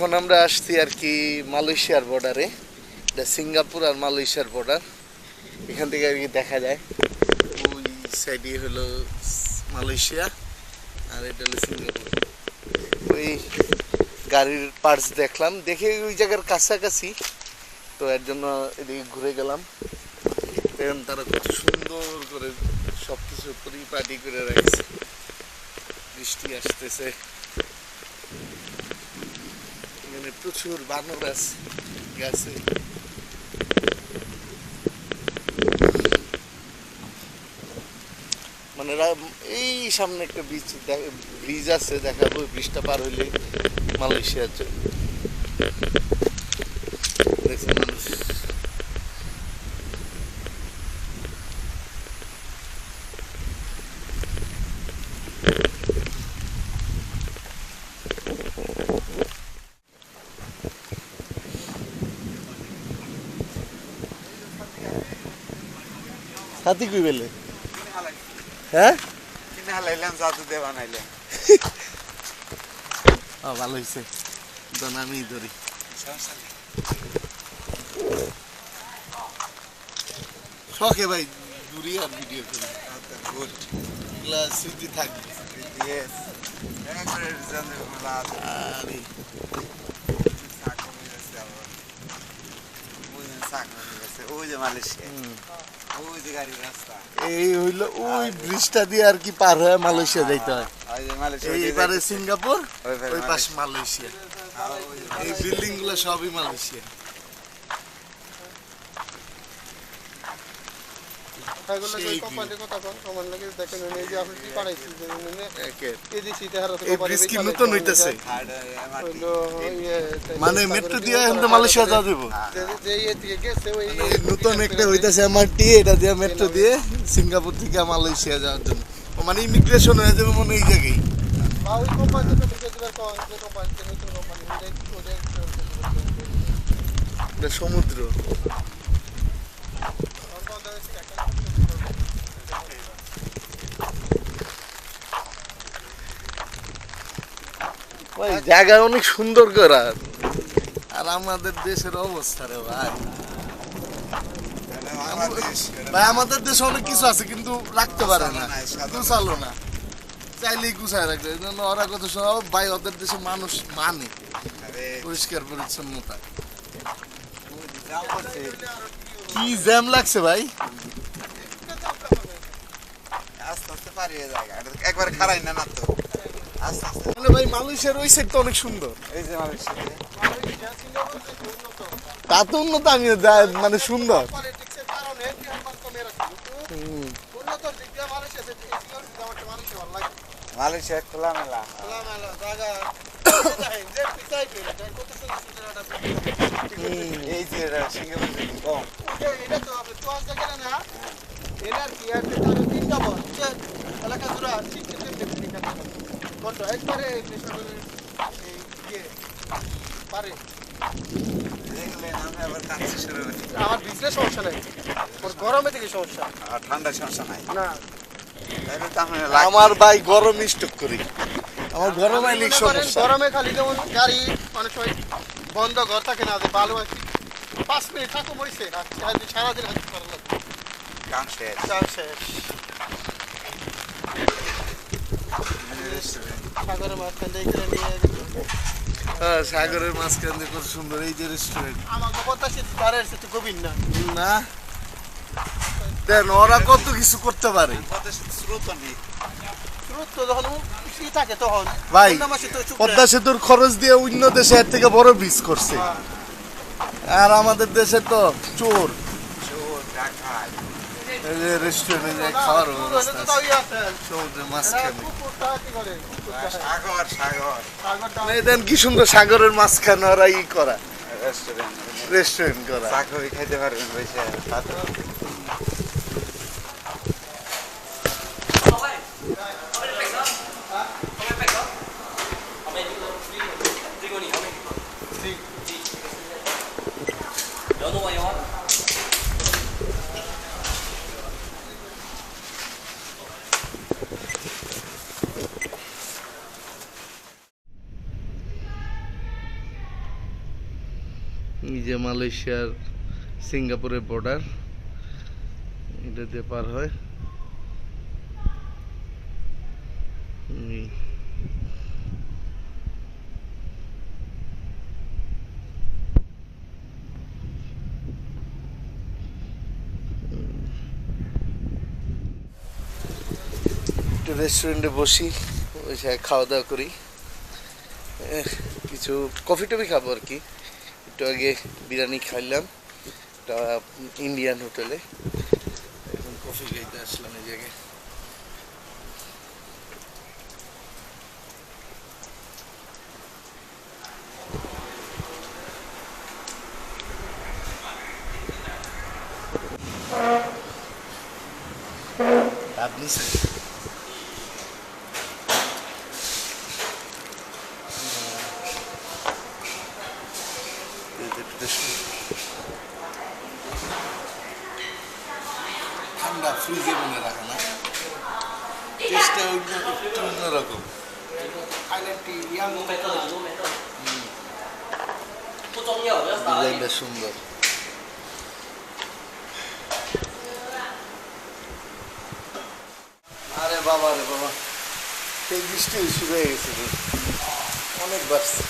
এখন আমরা আসছি আর কি মালয়েশিয়ার বর্ডারে। এটা সিঙ্গাপুর আর মালয়েশিয়ার বর্ডার। এখান থেকে আর কি দেখা যায় ওই সাইডে হলো মালয়েশিয়া আর এটা হলো সিঙ্গাপুর। ওই গাড়ির পার্টস দেখলাম, দেখে ওই জায়গার কাছাকাছি, তো এর জন্য এদিকে ঘুরে গেলাম। দেখেন তারা কত সুন্দর করে সব কিছু পরিপাটি করে রাখছে। বৃষ্টি আসতেছে, এখানে প্রচুর বানর আছে গাছে। মানে এই সামনে একটা ব্রিজ আছে, দেখাবো ব্রিজটা পার হইলে মালয়েশিয়ার জন্য। দেখছেন মানুষ সাথী কই বেলে, হ্যাঁ ভালো হয়েছে, আমি ধরি শখে ভাই দূরে আর ভিডিও করি, এগুলা স্মৃতি থাকবে। এই হইলো ওই ব্রিজটা দিয়ে আর কি পার হয়ে মালয়েশিয়া যাইতে হয়। এইবারে সিঙ্গাপুর, ওই পাশে মালয়েশিয়া। এই বিল্ডিং গুলো সবই মালয়েশিয়া। মানে মেট্রো দিয়ে মালয়েশিয়া যাওয়া যাবো, নতুন একটা হইতেছে এমআরটি, এটা দিয়ে মেট্রো দিয়ে সিঙ্গাপুর থেকে মালয়েশিয়া যাওয়ার জন্য। মানে ইমিগ্রেশন হয়ে যাবে মনে এই জায়গায়। সমুদ্র জায়গা অনেক সুন্দর করার, আর আমাদের দেশের অবস্থা রে ভাই। ভাই আমাদের দেশে অনেক কিছু আছে কিন্তু রাখতে পারে না, গুছালো না, চাইলেই গুছায় রাখবে। ওরা কত সব ভাই, ওদের দেশে মানুষ মানে পরিষ্কার পরিচ্ছন্নতা। কি জ্যাম লাগছে ভাই, একবার খারাই না না তো। ভাই মালয়েশিয়ার ওই সাইড তো অনেক সুন্দর, এই যে মালয়েশিয়া তা তো উন্নত, আমি মানে সুন্দর। মালয়েশিয়া খোলামেলা এই যে সিঙ্গাপুর কম আমার বিজনেস সমস্যা নাই, গরমে থেকে সমস্যা, ঠান্ডা সমস্যা নাই না। আমার আমার ভাই গরম স্টক করি, আমার গরম আইলে সমস্যা। গরমে খালি যেমন গাড়ি অনেক সময় বন্ধ, ঘর থাকে না, ভালো আছে 5 মিনিট থাকো বইছে না, সারাদিন হাতে করা লাগবে। কাম শেষ সাগরের মাঝখান থেকে নিয়ে হ্যাঁ, সাগরের মাঝখান দিয়ে কত সুন্দর এই যে রেস্টুরেন্ট। আমার কথা একটু গভীর না না দেন, ওরা কত কিছু করতে পারে থাকে তখন ভাই। পদ্মা সেতুর খরচ দিয়ে অন্য দেশে এর থেকে বড় ব্রিজ করছে, আর আমাদের দেশে তো চোর। রেস্টুরেন্টে খাওয়ার সমুদ্রের মাঝখানে দেন, কি সুন্দর সাগরের মাঝখানে ওরা ই করা রেস্টুরেন্ট করা। খাইতে পারবেন। যে মালয়েশিয়ার সিঙ্গাপুরের বর্ডার, এটা দিয়ে পার হয়। একটু রেস্টুরেন্টে বসি, ওই জায়গায় খাওয়া দাওয়া করি, কিছু কফি টফি খাবো আর কি। একটু আগে বিরিয়ানি খাইলাম একটা ইন্ডিয়ান হোটেলে, এখন কফি খাইতে আসলাম এই জায়গায়। আপনি ঠান্ডা ফ্রিজে মনে রাখে না, টেস্টটা একটু অন্যরকম। ডিজাইনটা সুন্দর। আরে বাবা রে বাবা, সেই বৃষ্টি শুরু হয়ে গেছে রে, অনেক বাড়ছে।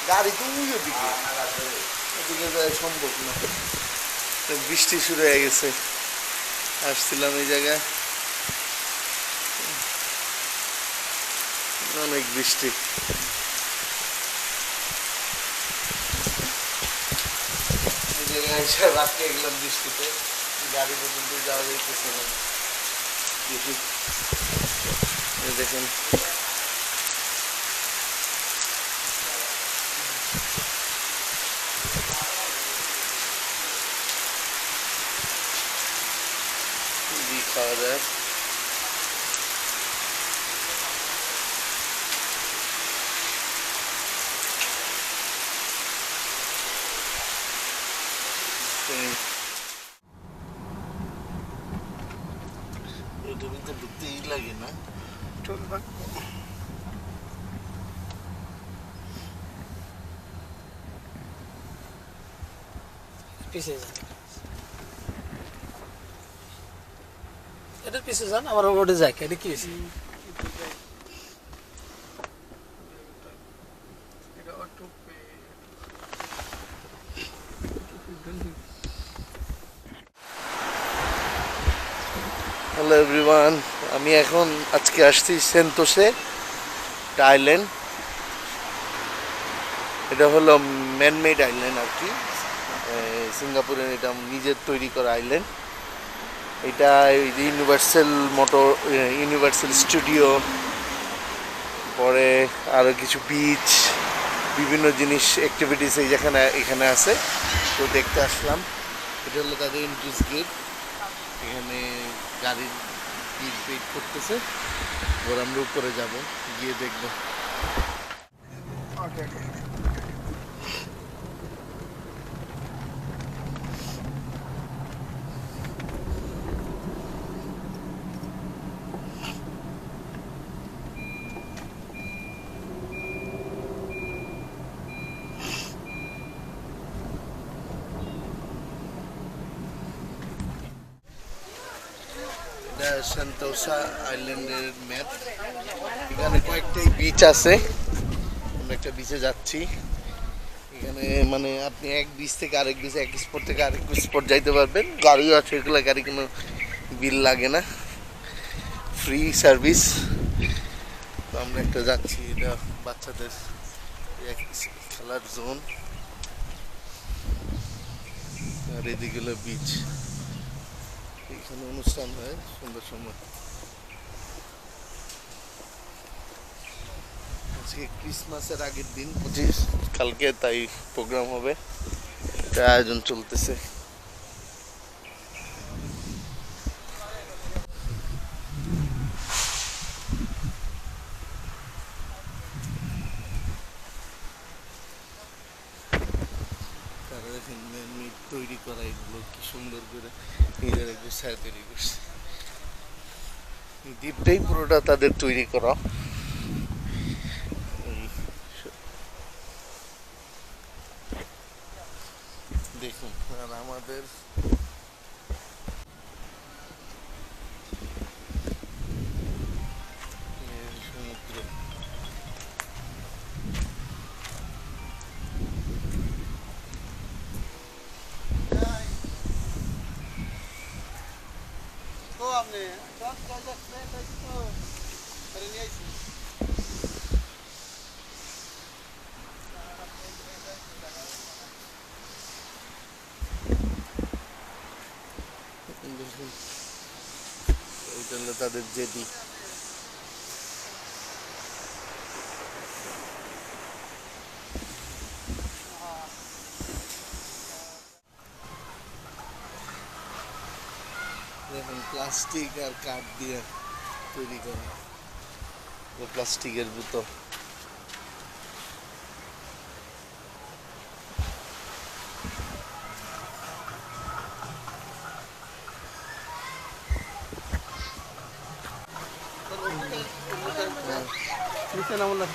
গাড়ি তো ওদিকে, ওদিকে যাওয়া সম্ভব না, বৃষ্টি শুরু হয়ে গেছে। আসছিলাম এই জায়গায়, অনেক বৃষ্টি। এই জায়গায় এসে রাত্রে গেলাম বৃষ্টিতে, গাড়ি পর্যন্ত যাওয়া যাইতেছে না। দেখি দেখেন খাওয়া যায়। এটার ভিতরে ঢুকতেই লাগে না, এটার পিছে যান, আমার ওটা যাক। এটা কি হয়েছে? হ্যালো এভরিওয়ান, আমি এখন আজকে আসছি সেন্তোসে আইল্যান্ড। এটা হলো ম্যানমেড আইল্যান্ড আর কি, সিঙ্গাপুরের এটা নিজের তৈরি করা আইল্যান্ড। এটা ইউনিভার্সাল মোটর, ইউনিভার্সাল স্টুডিও, পরে আরও কিছু বিচ, বিভিন্ন জিনিস অ্যাক্টিভিটিস এই যেখানে এখানে আছে, তো দেখতে আসলাম। এটা হলো তাদের এন্ট্রিস গেট, এখানে গাড়ির ভিড় পেট করতেছে, ওর আমরা উপরে যাব, গিয়ে দেখবো। এটা সেন্তোসা আইল্যান্ডের ম্যাপ, এখানে কয়েকটাই বিচ আছে। আমরা একটা বিচে যাচ্ছি, এখানে মানে আপনি এক বিচ থেকে আরেক বিচে, এক স্পট থেকে আরেক স্পট যাইতে পারবেন। গাড়িও আছে, এগুলো গাড়ি কোনো বিল লাগে না, ফ্রি সার্ভিস। তো আমরা একটা যাচ্ছি, এটা বাচ্চাদের খেলার জোন, আর এদিকে হলো বিচ। এখানে অনুষ্ঠান হয় সুন্দর সময়। আজকে ক্রিসমাসের আগের দিন 25, কালকে তাই প্রোগ্রাম হবে, এটা আয়োজন চলতেছে। তারা দেখেন তৈরি করা এগুলো কি সুন্দর করে নিজের একটু ছায়া তৈরি করছে। দ্বীপটাই পুরোটা তাদের তৈরি করা। দেখুন আর আমাদের সমুদ্র তো আপনি নিয়ে আইছি দেখুন এইটা হলো তাদের জেদি দেখুন প্লাস্টিক আর কাঠ দিয়ে তৈরি করা প্লাস্টিকের বোতল নিচে নামুন না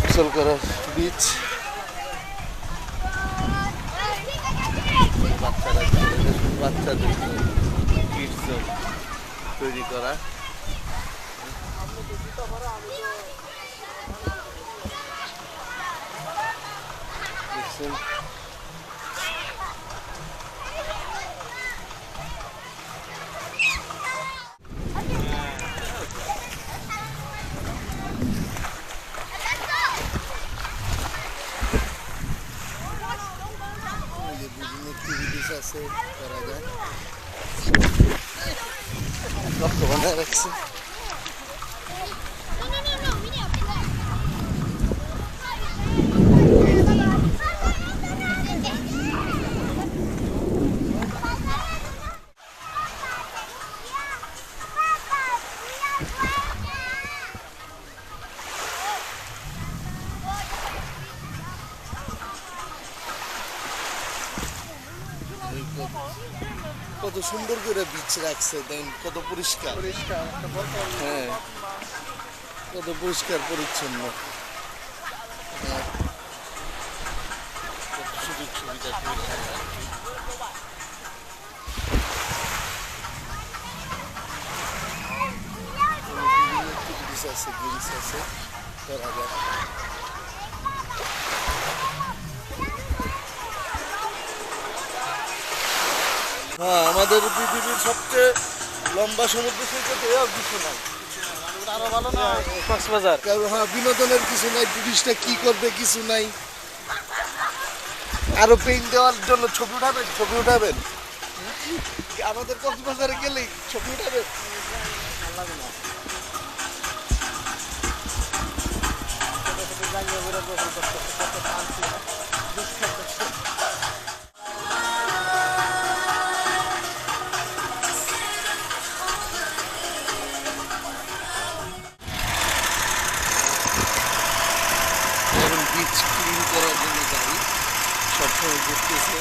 গোসল করার বিচ বাচ্চাদের কিডস জোন তৈরি করা দেখছেন বিভিন্ন অ্যাক্টিভিটিস আছে করা যায় রক্ত বানায় রাখছে কত সুন্দর করে বিচ রাখছে দেন কত পরিষ্কার পরিষ্কার হ্যাঁ কত পরিষ্কার পরিচ্ছন্ন হ্যাঁ, কত সুযোগ সুবিধা করে রাখা। বিভিন্ন activities আছে গেমস আছে করা যায় হ্যাঁ আমাদের পৃথিবীর সবচেয়ে লম্বা সমুদ্র সৈকতে আর কিছু নাই আরো ভালো না কক্সবাজার কারণ হ্যাঁ বিনোদনের কিছু নাই টুরিস্টরা কি করবে কিছু নাই আরো পেইন্ট দেওয়ার জন্য ছবি উঠাবেন আমাদের কক্সবাজারে গেলেই ছবি উঠাবেন এখন বিচ ক্লিন করার জন্য গাড়ি সবসময় ঘুরতেছে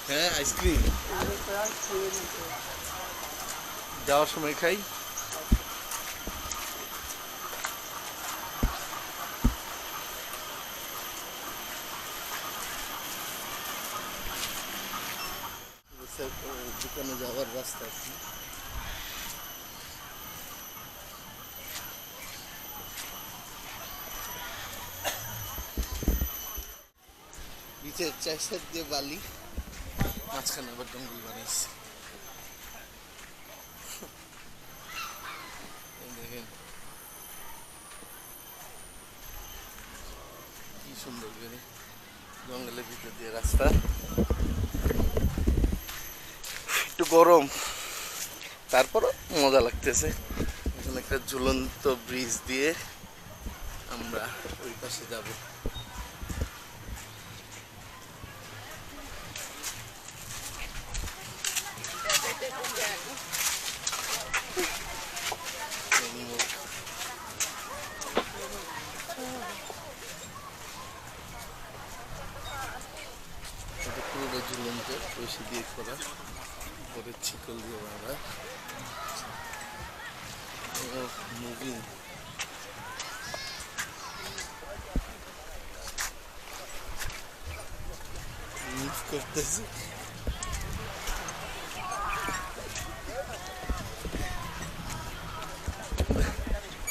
হ্যাঁ আইসক্রিম যাওয়ার সময় খাই দোকানে যাওয়ার রাস্তা আছে বিচের চার সাইড দিয়ে বালি মাঝখানে আবার জঙ্গল বানাইছে দেখেন কি সুন্দর করে জঙ্গলের ভিতর দিয়ে রাস্তা একটু গরম তারপরও মজা লাগতেছে এখানে একটা ঝুলন্ত ব্রিজ দিয়ে আমরা ওই পাশে যাব পুরোটা ঝুলন্ত রশি দিয়ে করা পরে ছিকল দিয়ে বাঁধা মুভিং মুভ করতেছে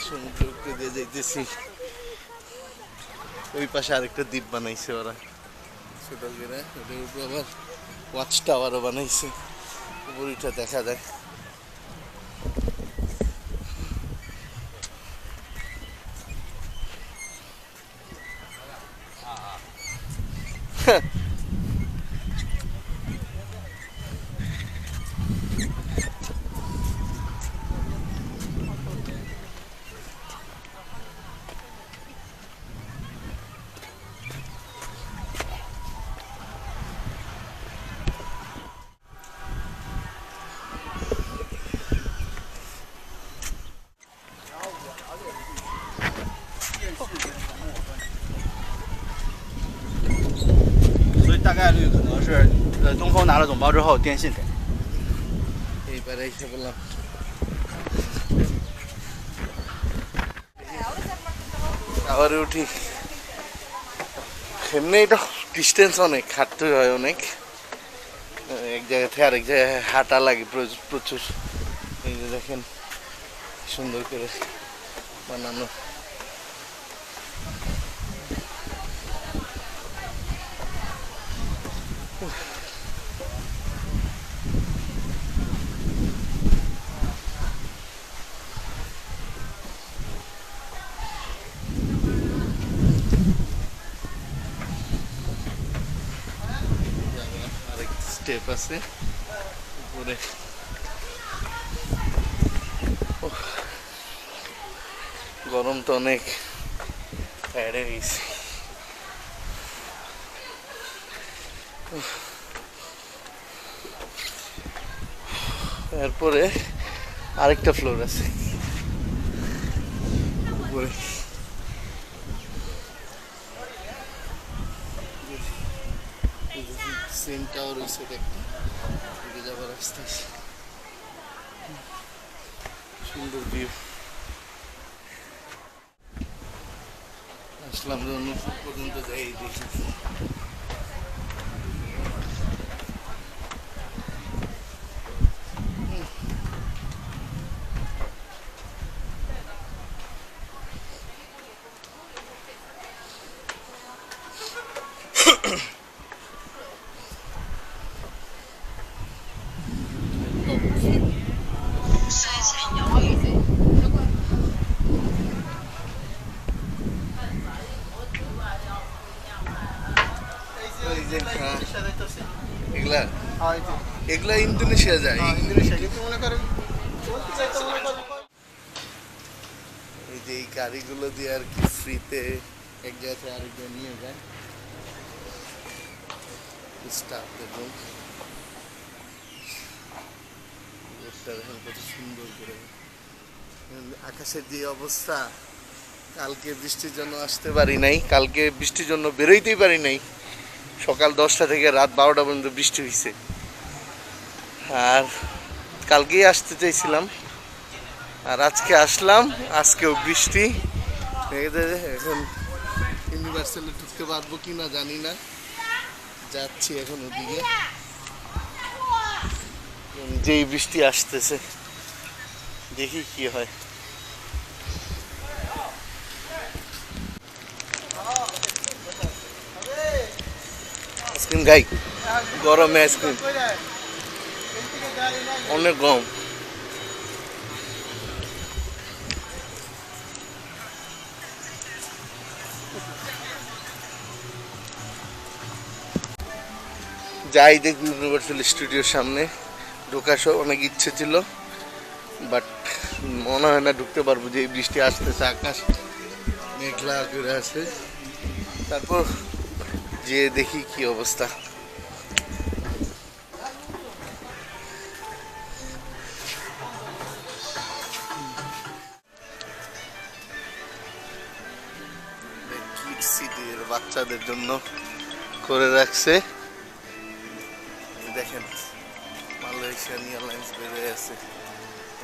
সমুদ্রকে দিয়ে যাইতেছি ওই পাশে আরেকটা দ্বীপ বানাইছে ওরা ছোট করে ওটার উপর আবার ওয়াচ টাওয়ারও বানাইছে উপরটা দেখা যায়所以大概率可能是东风拿了总包之后电信给。 এইবারে এসে বললাম টাওয়ারে উঠি এমনি এটা ডিস্টেন্স অনেক হাঁটতে হয় অনেক এক জায়গা থেকে আরেক জায়গায় হাঁটা লাগে প্রচুর এই যে দেখেন সুন্দর করে বানানো আরেক স্টেপ আছে উপরে গরম তো অনেক টায়ার্ড হয়ে গেছি এরপরে আরেকটা ফ্লোর আছে উপরে সেম টাওয়ার হয়েছে একটা এদিকে যাবার রাস্তা আছে সুন্দর ভিউ আসলাম যখন পর্যন্ত যাই দেখি এগুলা এগুলা ইন্দোনেশিয়া যায় ইন্দোনেশিয়া কিন্তু মনে করেন এই যে এই গাড়িগুলো দিয়ে আর কি ফ্রিতে এক জায়গা থেকে আরেক জায়গায় নিয়ে যায় স্টাফদের রুম দেখেন কত সুন্দর করে আকাশের যে অবস্থা কালকে বৃষ্টির জন্য আসতে পারি নাই কালকে বৃষ্টির জন্য বেরোইতেই পারি নাই সকাল 10টা থেকে রাত 12টা পর্যন্ত বৃষ্টি হয়েছে আর কালকেই আসতে চাইছিলাম আর আজকে আসলাম আজকেও বৃষ্টি এখন ইউনিভার্সালে ঢুকতে পারবো কি না জানি না যাচ্ছি এখন ওদিকে যেই বৃষ্টি আসতেছে দেখি কি হয় আইসক্রিম খাই গরমে আইসক্রিম অনেক গরম যাই দেখবি ইউনিভার্সাল স্টুডিওর সামনে ঢোকার অনেক ইচ্ছে ছিল বাট মনে হয় না ঢুকতে পারবো যে বৃষ্টি আসতেছে আকাশ মেঘলা করে আছে তারপর যে দেখি কি অবস্থা কিডস সিটির বাচ্চাদের জন্য করে রাখছে দেখেন মালয়েশিয়ান এয়ারলাইন্স বেরিয়ে আছে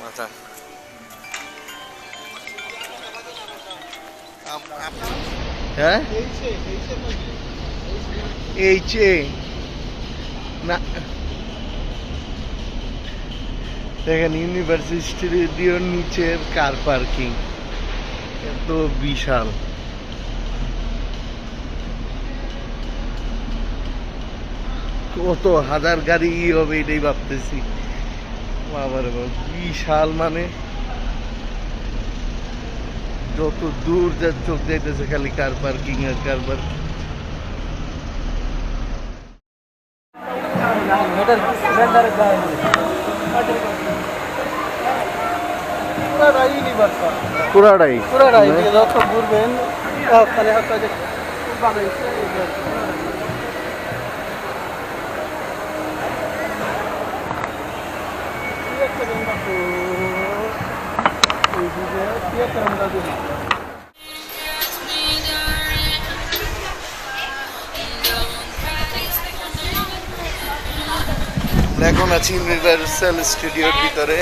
মাথা হ্যাঁ এইচে না দেখেন ইউনিভার্সিটি স্টুডিওর নিচের কার পার্কিং এত বিশাল কত হাজার গাড়ি হবে এটাই ভাবতেছি বাবার বিশাল মানে যত দূর যা চোখ যাইতেছে খালি কার পার্কিং আর কার পার্কিং পুরাটাই পুরাটাই যত ঘুরবেন তাহলে হয়তো যে বানাইছে এখন আছি ইউনিভার্সাল স্টুডিওর ভিতরে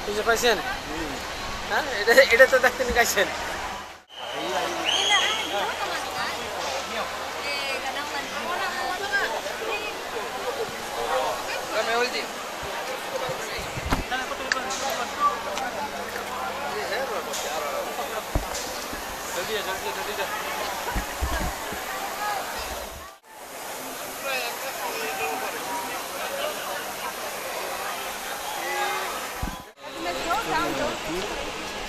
বুঝতে পাইছেন হ্যাঁ এটা তো দেখতে নি গাইছেন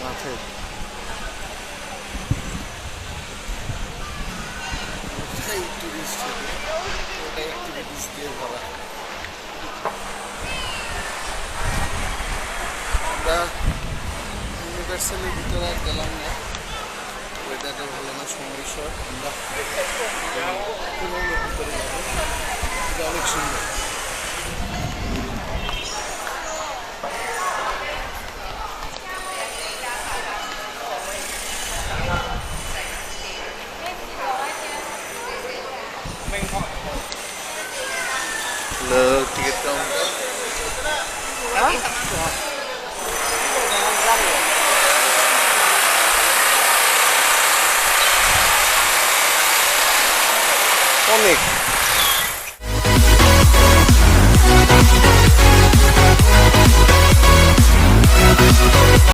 মাঠে টুরিস্ট ওটা অ্যাক্টিভিটিস দিয়ে ভরা আমরা ইউনিভার্সালের ভিতরে আর গেলাম না ওয়েদারটা ভালো না সমস্যা আমরা ভিতরে যাবো এটা অনেক সুন্দর tiket counter অনেক